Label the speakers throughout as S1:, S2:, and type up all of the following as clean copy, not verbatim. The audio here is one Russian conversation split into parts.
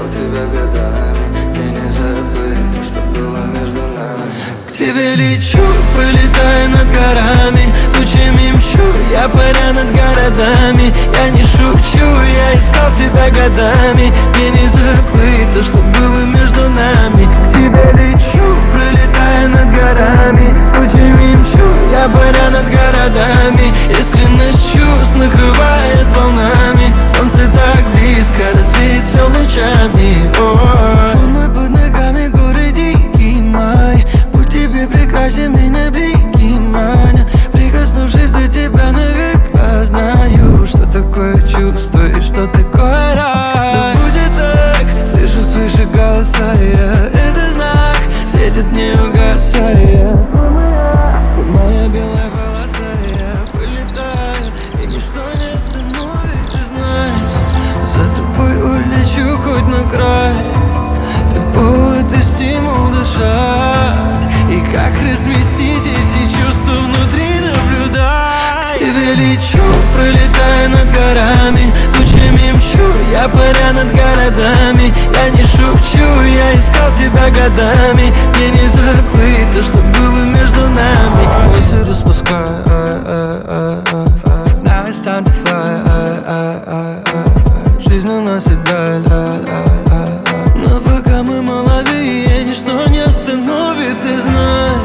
S1: искал тебя годами. Я не забыл, что было между нами. К тебе лечу, пролетая над горами, тучами мчу, я паря над городами. Я не шучу, я искал тебя годами. Мне не забыть то, что было между нами. К тебе лечу, пролетая над горами, тучами мчу, я паря над городами. Искренность чувств накрывает волнами. Солнце так близко, развеет все лучами. Фон мой под ногами, горы дикий май. Путь тебе прекрасен, меня блики манят. Прикоснувшись до тебя навек познаю, что такое чувство и что такое рай. Да будет так, слышу свыше голоса я. Это знак, светит не угасая. Моя белая полоса, я вылетаю, и ничто не остановит, ты знаешь. За тобой улечу хоть на край. Ты повод и стимул дышать. И как разместить эти чувства внутри наблюдать. К тебе лечу, пролетая над горами, тучами мчу, я паря над городами. Я не шучу, я искал тебя годами. Мне не забыть то, что было между нами. Волосы распускаю, now it's time to fly. Жизнь уносит даль, но пока мы молодые, ничто не остановит, ты знаешь.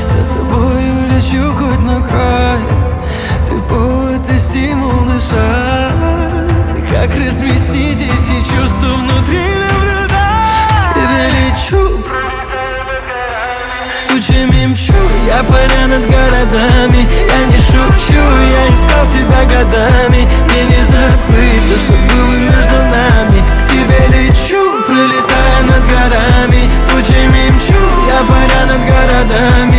S1: За тобой улечу хоть на край. Ты повод и стимул дышать. И как разместить эти чувства внутри наблюдать. К тебе лечу, тучами мчу, я паря над городами. Я не шучу, я искал тебя годами. Мне не забыть то, что было между нами. К тебе лечу, пролетая над горами, тучами мчу, я паря над городами.